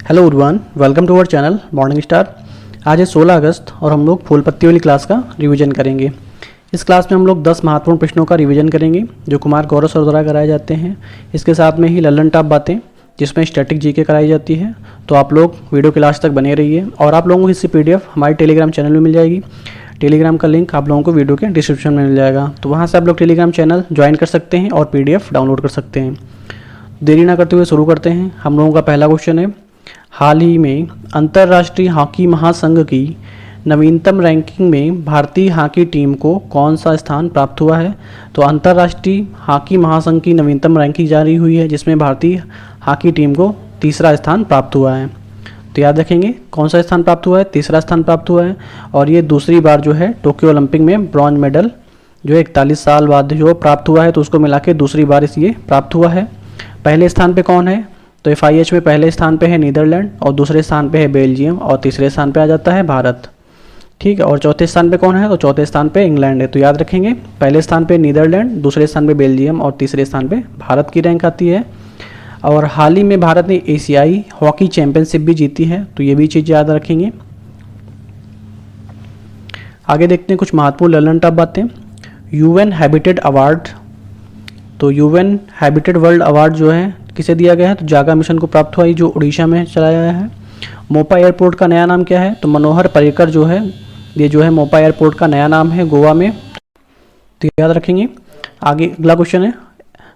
Hello everyone, welcome to our channel Morning Star. आज है 16 अगस्त और हम लोग फूल पत्ती वाली क्लास का रिवीजन करेंगे। इस क्लास में हम लोग 10 महत्वपूर्ण प्रश्नों का रिवीजन करेंगे जो कुमार गौरव सर द्वारा कराए जाते हैं। इसके साथ में ही लल्लन टॉप बातें जिसमें स्टैटिक जीके कराई जाती है। तो आप लोग वीडियो के लास्ट तक बने रहिए और आप लोगों को इसकी PDF हमारे टेलीग्राम चैनल में मिल जाएगी। टेलीग्राम का लिंक आप लोगों को वीडियो के डिस्क्रिप्शन में मिल जाएगा, तो वहाँ से आप लोग टेलीग्राम चैनल ज्वाइन कर सकते हैं और PDF डाउनलोड कर सकते हैं। देरी ना करते हुए शुरू करते हैं। हम लोगों का पहला क्वेश्चन है, हाल ही में अंतर्राष्ट्रीय हॉकी महासंघ की नवीनतम रैंकिंग में भारतीय हॉकी टीम को कौन सा स्थान प्राप्त हुआ है। तो अंतर्राष्ट्रीय हॉकी महासंघ की नवीनतम रैंकिंग जारी हुई है जिसमें भारतीय हॉकी टीम को तीसरा स्थान प्राप्त हुआ है। तो याद रखेंगे कौन सा स्थान प्राप्त हुआ है, तीसरा स्थान प्राप्त हुआ है। और ये दूसरी बार जो है टोक्यो ओलंपिक में ब्रॉन्ज मेडल जो 41 साल बाद जो प्राप्त हुआ है, तो उसको मिला के दूसरी बार इस ये प्राप्त हुआ है। पहले स्थान पे कौन है, तो FIH में पहले स्थान पे है नीदरलैंड और दूसरे स्थान पे है बेल्जियम और तीसरे स्थान पे आ जाता है भारत। ठीक है, और चौथे स्थान पे कौन है, तो चौथे स्थान पे इंग्लैंड है। तो याद रखेंगे पहले स्थान पे नीदरलैंड, दूसरे स्थान पे बेल्जियम और तीसरे स्थान पे भारत की रैंक आती है। और हाल ही में भारत ने एशियाई हॉकी चैंपियनशिप भी जीती है, तो ये भी चीज़ याद रखेंगे। आगे देखते हैं कुछ महत्वपूर्ण लल्लन टॉप बातें। UN हैबिटेट अवार्ड, तो UN हैबिटेट वर्ल्ड अवार्ड जो है किसे दिया गया है, तो जागा मिशन को प्राप्त हुआ है जो उड़ीसा में चलाया गया है। मोपा एयरपोर्ट का नया नाम क्या है, तो मनोहर पर्रिकर जो है ये जो है मोपा एयरपोर्ट का नया नाम है गोवा में, तो याद रखेंगे। आगे अगला क्वेश्चन है,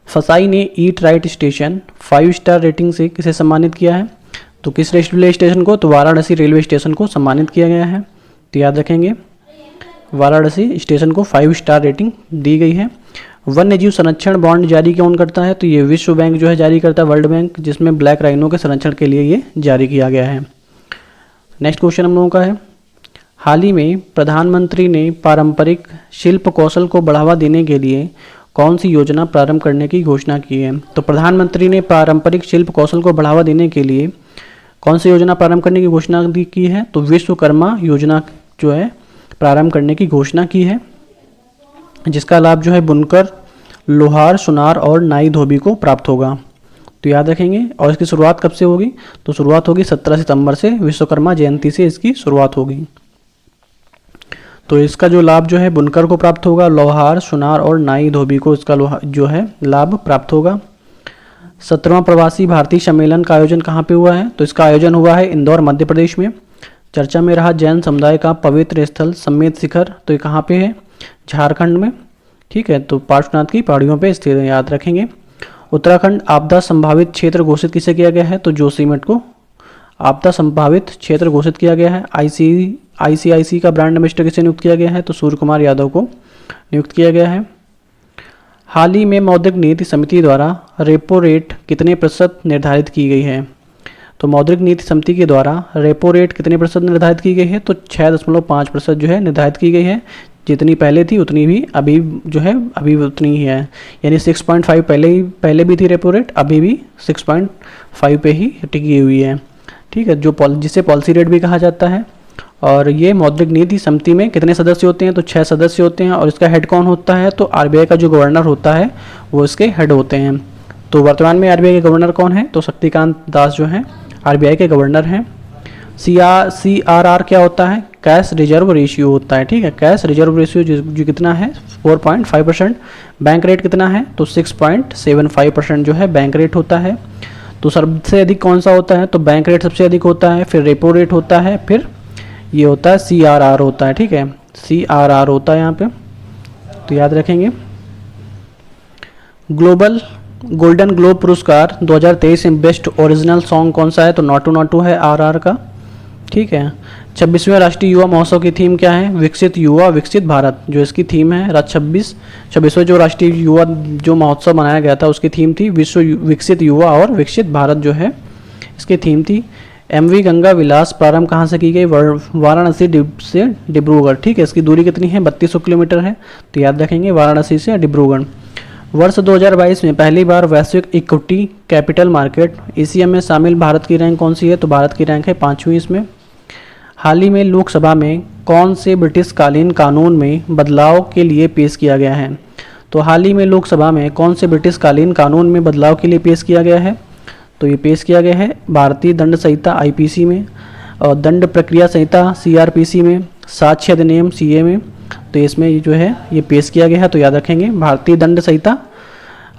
फसाई ने eat right station 5 star rating से किसे सम्मानित किया है। तो किस रेलवे स्टेशन को, तो वाराणसी रेलवे स्टेशन को सम्मानित किया गया है। तो याद रखेंगे वाराणसी स्टेशन को 5 स्टार रेटिंग दी गई है। वन्य जीव संरक्षण बॉन्ड जारी कौन करता है, तो ये विश्व बैंक जो है जारी करता है, वर्ल्ड बैंक, जिसमें ब्लैक राइनो के संरक्षण के लिए ये जारी किया गया है। नेक्स्ट क्वेश्चन हम लोगों का है, हाल ही में प्रधानमंत्री ने पारंपरिक शिल्प कौशल को बढ़ावा देने के लिए कौन सी योजना प्रारंभ करने की घोषणा की है। तो प्रधानमंत्री ने पारंपरिक शिल्प कौशल को बढ़ावा देने के लिए कौन सी योजना प्रारंभ करने की घोषणा की है, तो विश्वकर्मा योजना जो है प्रारंभ करने की घोषणा की है, जिसका लाभ जो है बुनकर, लोहार, सुनार और नाई धोबी को प्राप्त होगा। तो याद रखेंगे। और इसकी शुरुआत कब से होगी, तो शुरुआत होगी 17 सितंबर से, विश्वकर्मा जयंती से इसकी शुरुआत होगी। तो इसका जो लाभ जो है बुनकर को प्राप्त होगा, लोहार, सुनार और नाई धोबी को इसका जो है लाभ प्राप्त होगा। 17वां प्रवासी भारतीय सम्मेलन का आयोजन कहाँ पे हुआ है, तो इसका आयोजन हुआ है इंदौर मध्य प्रदेश में। चर्चा में रहा जैन समुदाय का पवित्र स्थल समेत शिखर, तो ये कहाँ पे है, झारखंड में। ठीक है, तो पार्श्वनाथ की पहाड़ियों पे स्थित है, याद रखेंगे। उत्तराखंड आपदा संभावित क्षेत्र घोषित किसे किया गया है, तो जोशीमठ को आपदा संभावित क्षेत्र घोषित किया गया है। ICIC का ब्रांड एम्बेसडर किसे नियुक्त किया गया है, तो सूर्य कुमार यादव को नियुक्त किया गया है। हाल ही में मौद्रिक नीति समिति द्वारा रेपो रेट कितने प्रतिशत निर्धारित की गई है। तो मौद्रिक नीति समिति के द्वारा रेपो रेट कितने प्रतिशत निर्धारित की गई है, तो 6.5% जो है निर्धारित की गई है। जितनी पहले थी उतनी भी अभी जो है अभी उतनी ही है, यानी 6.5 पहले भी थी रेपो रेट, अभी भी 6.5 पे ही टिकी हुई है। ठीक है, जो जिसे पॉलिसी रेट भी कहा जाता है। और ये मौद्रिक नीति समिति में कितने सदस्य होते हैं, तो 6 सदस्य होते हैं। और इसका हेड कौन होता है, तो RBI का जो गवर्नर होता है वो इसके हेड होते हैं। तो वर्तमान में RBI के गवर्नर कौन है, तो शक्तिकांत दास जो हैं RBI के गवर्नर हैं। CRR क्या होता है, कैश रिजर्व रेशियो होता है। ठीक है, कैश रिजर्व रेशियो जो कितना है 4.5%। बैंक रेट कितना है, तो 6.75% जो है बैंक रेट होता है। तो सबसे अधिक कौन सा होता है, तो बैंक रेट सबसे अधिक होता है, फिर रेपो रेट होता है, फिर ये होता है CRR होता है। ठीक है, CRR होता है यहाँ पे, तो याद रखेंगे। ग्लोबल गोल्डन ग्लोब पुरस्कार 2023 में बेस्ट ओरिजिनल सॉन्ग कौन सा है, तो नॉटू नॉटू है RR का। ठीक है, 26वें राष्ट्रीय युवा महोत्सव की थीम क्या है, विकसित युवा विकसित भारत, जो इसकी थीम है। 26वें जो राष्ट्रीय युवा जो महोत्सव मनाया गया था उसकी थीम थी विश्व विकसित युवा और विकसित भारत जो है इसकी थीम थी। MV गंगा विलास प्रारंभ कहाँ से की गई, वाराणसी से डिब्रूगढ़। ठीक है, इसकी दूरी कितनी है, 3200 किलोमीटर है, तो याद रखेंगे वाराणसी से डिब्रूगढ़। वर्ष 2022 में पहली बार वैश्विक इक्विटी कैपिटल मार्केट ECM में शामिल भारत की रैंक कौन सी है, तो भारत की रैंक है 5वीं इसमें। हाल ही में लोकसभा में कौन से ब्रिटिश कालीन कानून में बदलाव के लिए पेश किया गया है। तो हाल ही में लोकसभा में कौन से ब्रिटिश कालीन कानून में बदलाव के लिए पेश किया गया है, तो ये पेश किया गया है भारतीय दंड संहिता आईपीसी में, और दंड प्रक्रिया संहिता सीआरपीसी में, साक्ष्य अधिनियम सीए में। तो इसमें ये जो है ये पेश किया गया है। तो याद रखेंगे भारतीय दंड संहिता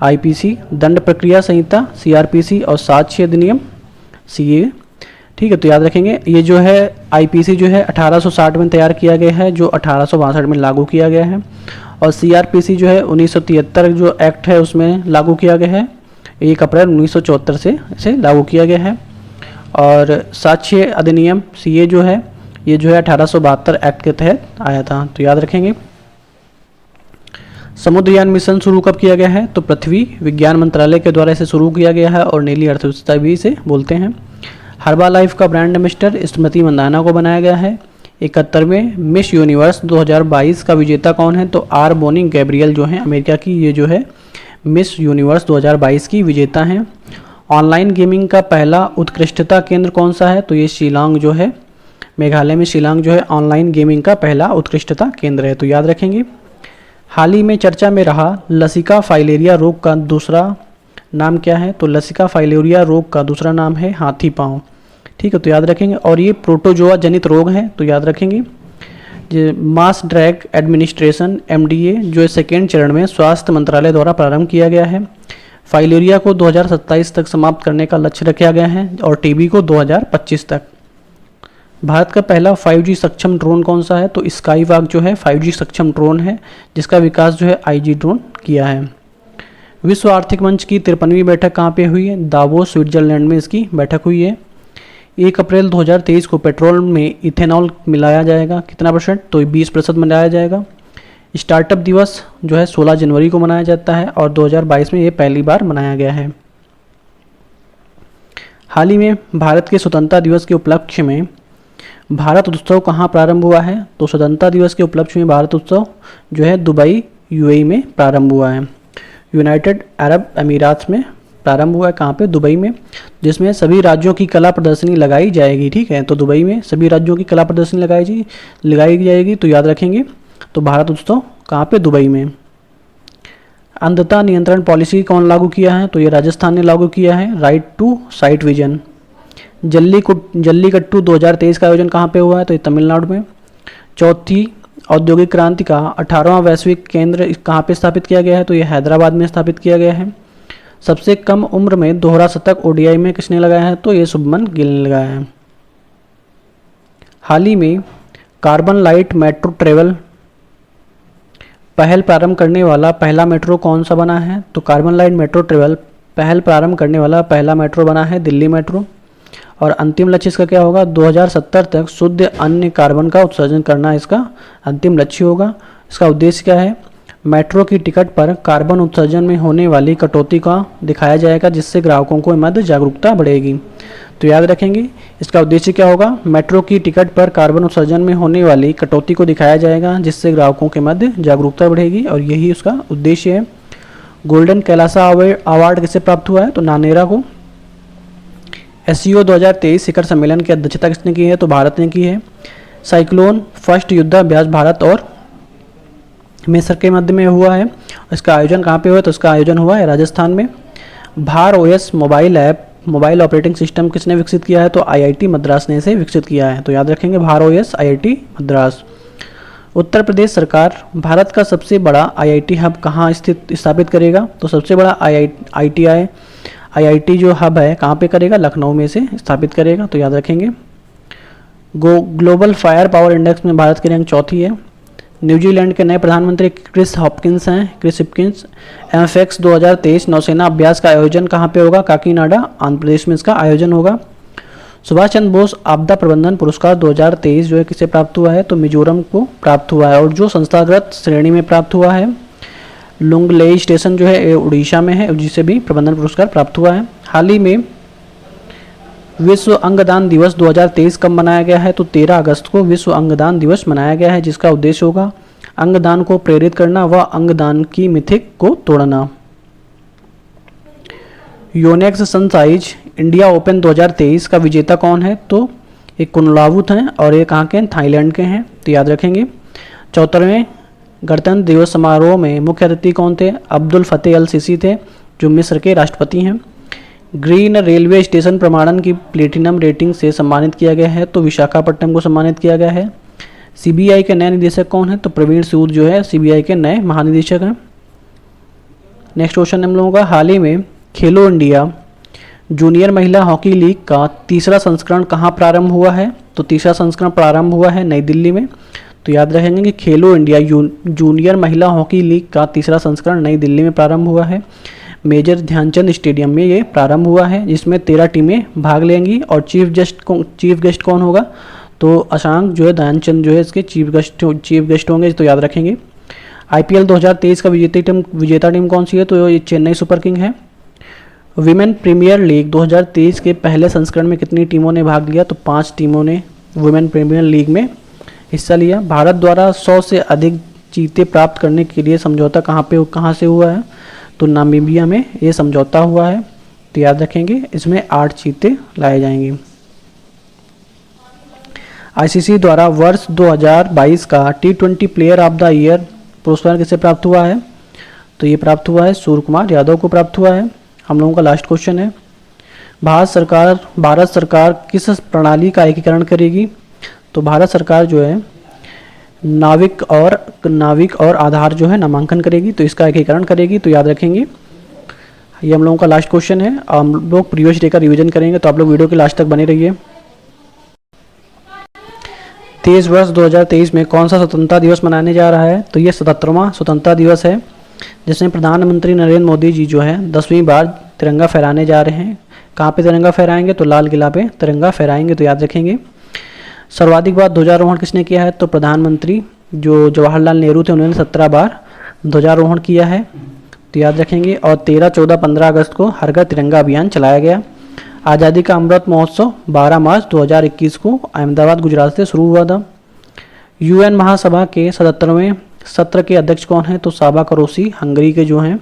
आईपीसी, दंड प्रक्रिया संहिता सीआरपीसी और साक्ष्य अधिनियम सीए। ठीक है, तो याद रखेंगे ये जो है आईपीसी जो है 1860 में तैयार किया गया है, जो 1862 में लागू किया गया है, और सीआरपीसी जो है 1973 जो एक्ट है उसमें लागू किया गया है, 1 अप्रैल 1974 से इसे लागू किया गया है। और साक्ष्य अधिनियम सीए जो है ये जो है 1872 एक्ट के तहत आया था। तो याद रखेंगे। समुद्रयान मिशन शुरू कब किया गया है? तो पृथ्वी विज्ञान मंत्रालय के द्वारा इसे शुरू किया गया है, और नीली अर्थव्यवस्था भी इसे बोलते हैं। हर्बालाइफ का ब्रांड एम्बेसडर स्मृति मंदाना को बनाया गया है। 71वें मिस यूनिवर्स 2022 का विजेता कौन है? तो आर बोनी गैब्रियल जो है अमेरिका की, ये जो है मिस यूनिवर्स 2022 की विजेता हैं। ऑनलाइन गेमिंग का पहला उत्कृष्टता केंद्र कौन सा है? तो ये शिलांग जो है, मेघालय में शिलांग जो है ऑनलाइन गेमिंग का पहला उत्कृष्टता केंद्र है। तो याद रखेंगे। हाल ही में चर्चा में रहा लसिका फाइलेरिया रोग का दूसरा नाम क्या है? तो लसिका फाइलेरिया रोग का दूसरा नाम है हाथी पाँव। ठीक है, तो याद रखेंगे। और ये प्रोटोजोआ जनित रोग है, तो याद रखेंगे। जो मास ड्रग एडमिनिस्ट्रेशन एमडीए जो सेकेंड चरण में स्वास्थ्य मंत्रालय द्वारा प्रारंभ किया गया है। फाइलेरिया को 2027 तक समाप्त करने का लक्ष्य रखा गया है, और टीबी को 2025 तक। भारत का पहला 5G सक्षम ड्रोन कौन सा है? तो स्काईवॉक जो है 5G सक्षम ड्रोन है, जिसका विकास जो है आईजी ड्रोन किया है। विश्व आर्थिक मंच की 53वीं बैठक कहाँ पे हुई है? दावोस स्विट्जरलैंड में इसकी बैठक हुई है। 1 अप्रैल 2023 को पेट्रोल में इथेनॉल मिलाया जाएगा, कितना %? तो 20% मिलाया जाएगा। स्टार्टअप दिवस जो है 16 जनवरी को मनाया जाता है, और 2022 में ये पहली बार मनाया गया है। हाल ही में भारत के स्वतंत्रता दिवस के उपलक्ष्य में भारत उत्सव कहाँ प्रारंभ हुआ है? तो स्वतंत्रता दिवस के उपलक्ष्य में भारत उत्सव जो है दुबई यूएई में प्रारंभ हुआ है, यूनाइटेड अरब अमीरात में प्रारंभ हुआ है। कहाँ पे? दुबई में, जिसमें सभी राज्यों की कला प्रदर्शनी लगाई जाएगी। ठीक है, तो दुबई में सभी राज्यों की कला प्रदर्शनी लगाई जाएगी। तो याद रखेंगे। तो भारत उत्सव कहाँ पे? दुबई में। अंधता नियंत्रण पॉलिसी कौन लागू किया है? तो ये राजस्थान ने लागू किया है, right to sight vision. Jallikattu 2023 का आयोजन कहाँ पे हुआ है? तो ये तमिलनाडु में। चौथी औद्योगिक क्रांति का 18वां वैश्विक केंद्र कहाँ पे स्थापित किया गया है? तो ये हैदराबाद में स्थापित किया गया है। सबसे कम उम्र में दोहरा शतक ओडीआई में किसने लगाया है? तो ये शुभमन गिल ने लगाया है। हाल ही में कार्बन लाइट मेट्रो ट्रेवल पहल प्रारंभ करने वाला पहला मेट्रो कौन सा बना है? तो कार्बन लाइट मेट्रो ट्रेवल पहल प्रारंभ करने वाला पहला मेट्रो बना है दिल्ली मेट्रो। और अंतिम लक्ष्य इसका क्या होगा? 2070 तक शुद्ध अन्य कार्बन का उत्सर्जन करना इसका अंतिम लक्ष्य होगा। इसका उद्देश्य क्या है? मेट्रो की टिकट पर कार्बन उत्सर्जन में होने वाली कटौती का दिखाया जाएगा, जिससे ग्राहकों को मध्य जागरूकता बढ़ेगी। तो याद रखेंगे इसका उद्देश्य क्या होगा? मेट्रो की टिकट पर कार्बन उत्सर्जन में होने वाली कटौती को दिखाया जाएगा, जिससे ग्राहकों के मध्य जागरूकता बढ़ेगी, और यही उसका उद्देश्य है। गोल्डन कैलासा अवार्ड किसे प्राप्त हुआ है? तो नानेरा को। एससीओ 2023 शिखर सम्मेलन की अध्यक्षता किसने की है? तो भारत ने की है। साइक्लोन फर्स्ट युद्धाभ्यास भारत और मिस्र के मध्य में हुआ है। इसका आयोजन कहाँ पे हुआ है? तो इसका आयोजन हुआ है राजस्थान में। भार OS mobile app mobile operating system किसने विकसित किया है? तो आईआईटी मद्रास ने इसे विकसित किया है। तो याद रखेंगे भार ओएस आईआईटी मद्रास। उत्तर प्रदेश सरकार भारत का सबसे बड़ा आईआईटी हब कहाँ स्थापित करेगा? तो सबसे बड़ा आईआईटी जो हब है कहाँ पे करेगा? लखनऊ में से स्थापित करेगा। तो याद रखेंगे। ग्लोबल फायर पावर इंडेक्स में भारत की रैंक 4थी है। न्यूजीलैंड के नए प्रधानमंत्री क्रिस हिपकिंस एमएफएक्स 2023 नौसेना अभ्यास का आयोजन कहाँ पे होगा? काकीनाडा आंध्र प्रदेश में इसका आयोजन होगा। सुभाष चंद्र बोस आपदा प्रबंधन पुरस्कार 2023 जो है किसे प्राप्त हुआ है? तो मिजोरम को प्राप्त हुआ है। और जो संस्थागत श्रेणी में प्राप्त हुआ है लुंगलेई स्टेशन जो है उड़ीसा में है, जिसे भी प्रबंधन पुरस्कार प्राप्त हुआ है। हाल ही में विश्व अंगदान दिवस 2023 कब मनाया गया है? तो 13 अगस्त को विश्व अंगदान दिवस मनाया गया है, जिसका उद्देश्य होगा अंगदान को प्रेरित करना व अंगदान की मिथिक को तोड़ना। योनेक्स सनसाइज इंडिया ओपन 2023 का विजेता कौन है? तो एक कुनलावुत हैं, और ये कहाँ के हैं? थाईलैंड के हैं। तो याद रखेंगे। 74वें गणतंत्र दिवस समारोह में मुख्य अतिथि कौन थे? अब्दुल फतेह अल सीसी थे, जो मिस्र के राष्ट्रपति हैं। ग्रीन रेलवे स्टेशन प्रमाणन की प्लेटिनम रेटिंग से सम्मानित किया गया है, तो विशाखापट्टनम को सम्मानित किया गया है। सीबीआई के नए निदेशक कौन है, तो प्रवीण सूद जो है सीबीआई के नए महानिदेशक हैं। नेक्स्ट क्वेश्चन हम लोगों का, हाल ही में खेलो इंडिया जूनियर महिला हॉकी लीग का तीसरा संस्करण कहाँ प्रारंभ हुआ है, तो तीसरा संस्करण प्रारंभ हुआ है नई दिल्ली में। तो याद रखेंगे कि खेलो इंडिया जूनियर महिला हॉकी लीग का तीसरा संस्करण नई दिल्ली में प्रारंभ हुआ है। मेजर ध्यानचंद स्टेडियम में ये प्रारंभ हुआ है, जिसमें 13 टीमें भाग लेंगी और चीफ गेस्ट कौन होगा, तो अशांक जो है ध्यानचंद जो है इसके चीफ गेस्ट होंगे, तो याद रखेंगे। आईपीएल 2023 का विजेता टीम कौन सी है, तो ये चेन्नई सुपर किंग है। विमेन प्रीमियर लीग 2023 के पहले संस्करण में कितनी टीमों ने भाग लिया, तो 5 टीमों ने विमेन प्रीमियर लीग में हिस्सा लिया। भारत द्वारा 100 से अधिक जीते प्राप्त करने के लिए समझौता कहाँ से हुआ है, तो नामीबिया में ये समझौता हुआ है, तो याद रखेंगे इसमें 8 चीते लाए जाएंगे। आईसीसी द्वारा वर्ष 2022 का T20 player of the year पुरस्कार किसे प्राप्त हुआ है, तो ये प्राप्त हुआ है सूर्य कुमार यादव को प्राप्त हुआ है। हम लोगों का लास्ट क्वेश्चन है, भारत सरकार किस प्रणाली का एकीकरण करेगी, तो भारत सरकार जो है नाविक और आधार जो है नामांकन करेगी, तो इसका एकीकरण करेगी, तो याद रखेंगे। ये हम लोगों का लास्ट क्वेश्चन है। हम लोग प्रीवियस डे का रिवीजन करेंगे, तो आप लोग वीडियो के लास्ट तक बने रहिए। 23 वर्ष 2023 में कौन सा स्वतंत्रता दिवस मनाने जा रहा है, तो ये 77वां स्वतंत्रता दिवस है, जिसमें प्रधानमंत्री नरेंद्र मोदी जी जो है 10वीं बार तिरंगा फहराने जा रहे हैं। कहाँ पे तिरंगा फहराएंगे, तो लाल किला पे तिरंगा फहराएंगे, तो याद रखेंगे। सर्वाधिक बार ध्वजारोहण किसने किया है, तो प्रधानमंत्री जो जवाहरलाल नेहरू थे उन्होंने 17 बार ध्वजारोहण किया है, तो याद रखेंगे। और 13, 14, 15 अगस्त को हर घर तिरंगा अभियान चलाया गया। आज़ादी का अमृत महोत्सव 12 मार्च 2021 को अहमदाबाद गुजरात से शुरू हुआ था। यूएन महासभा के 77वें सत्र के अध्यक्ष कौन हैं, तो साबा करोसी हंगरी के जो हैं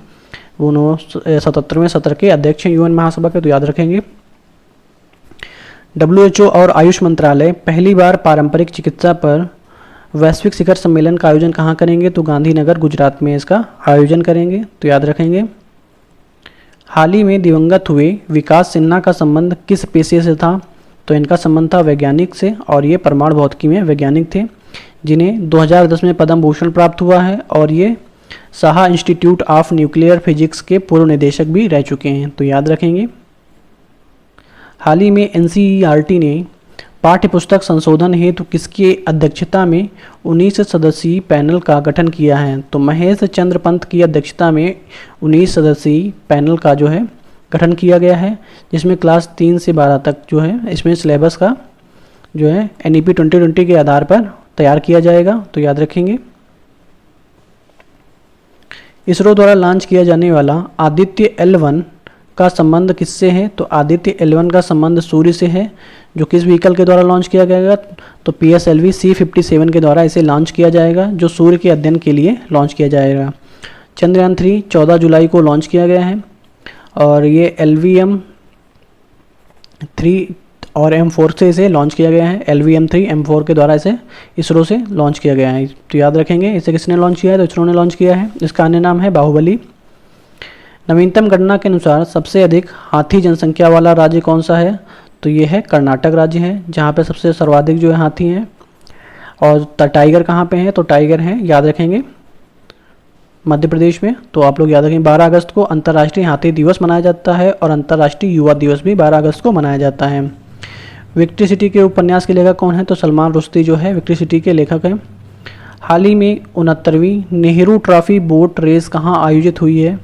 वो 77वें सत्र के अध्यक्ष हैं यूएन महासभा के, तो याद रखेंगे। WHO और आयुष मंत्रालय पहली बार पारंपरिक चिकित्सा पर वैश्विक शिखर सम्मेलन का आयोजन कहाँ करेंगे, तो गांधीनगर गुजरात में इसका आयोजन करेंगे, तो याद रखेंगे। हाल ही में दिवंगत हुए विकास सिन्हा का संबंध किस पेशे से था, तो इनका संबंध था वैज्ञानिक से, और ये परमाणु भौतिकी में वैज्ञानिक थे, जिन्हें 2010 में पद्म भूषण प्राप्त हुआ है, और ये Saha institute of nuclear physics के पूर्व निदेशक भी रह चुके हैं, तो याद रखेंगे। हाल ही में NCERT ने पाठ्यपुस्तक संशोधन हेतु किसकी अध्यक्षता में 19 सदस्यीय पैनल का गठन किया है, तो महेश चंद्र पंत की अध्यक्षता में 19 सदस्यीय पैनल का जो है गठन किया गया है, जिसमें क्लास 3 से 12 तक जो है इसमें सिलेबस का जो है NEP 2020 के आधार पर तैयार किया जाएगा, तो याद रखेंगे। इसरो द्वारा लॉन्च किया जाने वाला आदित्य L1 का संबंध किससे है, तो आदित्य L1 का संबंध सूर्य से है, जो किस व्हीकल के द्वारा लॉन्च किया जाएगा, तो PSLV C57 के द्वारा इसे लॉन्च किया जाएगा, जो सूर्य के अध्ययन के लिए लॉन्च किया जाएगा। चंद्रयान 3 14 जुलाई को लॉन्च किया गया है, और ये LVM-3 और M4 से इसे लॉन्च किया गया है। LVM-3 M4 के द्वारा इसे इसरो से लॉन्च किया गया है, तो याद रखेंगे। इसे किसने लॉन्च किया है, तो इसरो ने लॉन्च किया है। इसका अन्य नाम है बाहुबली। नवीनतम गणना के अनुसार सबसे अधिक हाथी जनसंख्या वाला राज्य कौन सा है, तो ये है कर्नाटक राज्य है, जहाँ पे सबसे सर्वाधिक जो है हाथी हैं। और टाइगर कहाँ पे हैं, तो टाइगर हैं, याद रखेंगे, मध्य प्रदेश में। तो आप लोग याद रखेंगे 12 अगस्त को अंतर्राष्ट्रीय हाथी दिवस मनाया जाता है, और अंतर्राष्ट्रीय युवा दिवस भी 12 अगस्त को मनाया जाता है। विक्ट्री सिटी के उपन्यास के लेखक कौन है, तो सलमान रुश्दी जो है विक्ट्री सिटी के लेखक हैं। हाल ही में 69वीं नेहरू ट्रॉफी बोट रेस कहाँ आयोजित हुई है,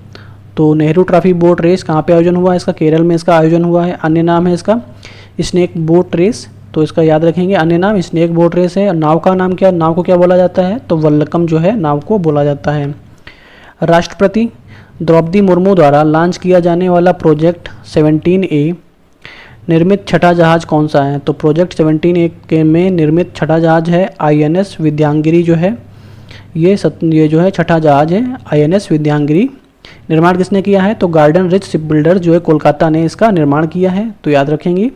तो नेहरू ट्रॉफी बोट रेस कहाँ पे आयोजन हुआ है, इसका केरल में इसका आयोजन हुआ है। अन्य नाम है इसका स्नेक बोट रेस, तो इसका याद रखेंगे, अन्य नाम स्नेक बोट रेस है। नाव का नाम क्या, नाव को क्या बोला जाता है, तो वल्लकम जो है नाव को बोला जाता है। राष्ट्रपति द्रौपदी मुर्मू द्वारा लॉन्च किया जाने वाला प्रोजेक्ट 17A निर्मित छठा जहाज कौन सा है, तो प्रोजेक्ट 17A के में निर्मित छठा जहाज है INS विद्यांगिरी जो है, ये जो है छठा जहाज है INS विद्यांगिरी। निर्माण किसने किया है, तो गार्डन रिच शिप बिल्डर जो है कोलकाता ने इसका निर्माण किया है, तो याद रखेंगे।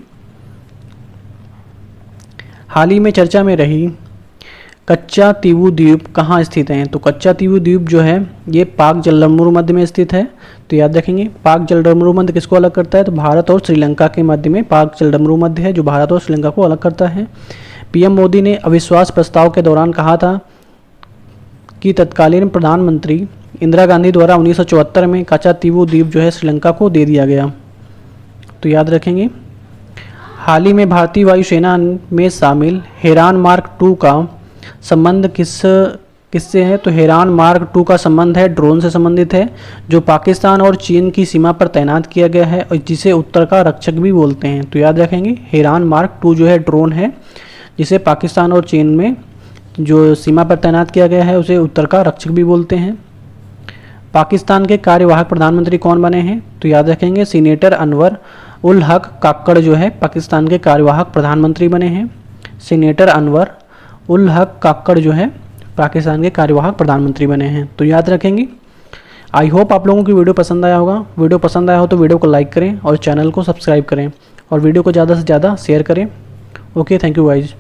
हाल ही में चर्चा में रही कच्चा तीवू द्वीप कहाँ स्थित हैं? तो कच्चा तीवू द्वीप जो है ये पाक जलसमूह मध्य में स्थित है। तो याद रखेंगे पाक जलसमूह मध्य किसको अलग करता है? तो भारत और श्रीलंका के मध्य में पाक जलसमूह मध्य है जो भारत और श्रीलंका को अलग करता है। पीएम मोदी ने अविश्वास प्रस्ताव के दौरान कहा था कि तत्कालीन प्रधानमंत्री इंदिरा गांधी द्वारा 1974 में कच्चा तीवू द्वीप जो है श्रीलंका को दे दिया गया। तो याद रखेंगे। हाल ही में भारतीय वायुसेना में शामिल हेरान मार्क 2 का संबंध किससे है? तो हेरान मार्क 2 का संबंध है ड्रोन से संबंधित है जो पाकिस्तान और चीन की सीमा पर तैनात किया गया है और जिसे उत्तर का रक्षक भी बोलते हैं। तो याद रखेंगे हेरान मार्क 2 जो है ड्रोन है जिसे पाकिस्तान और चीन में जो सीमा पर तैनात किया गया है उसे उत्तर का रक्षक भी बोलते हैं। पाकिस्तान के कार्यवाहक प्रधानमंत्री कौन बने हैं? तो याद रखेंगे सीनेटर अनवर उल हक काक्कड़ जो है पाकिस्तान के कार्यवाहक प्रधानमंत्री बने हैं। सीनेटर अनवर उल हक काक्कड़ जो है पाकिस्तान के कार्यवाहक प्रधानमंत्री बने हैं। तो याद रखेंगे। आई होप आप लोगों की वीडियो पसंद आया होगा। वीडियो पसंद आया हो तो वीडियो को लाइक करें और चैनल को सब्सक्राइब करें और वीडियो को ज़्यादा से ज़्यादा शेयर करें। Okay, thank you guys.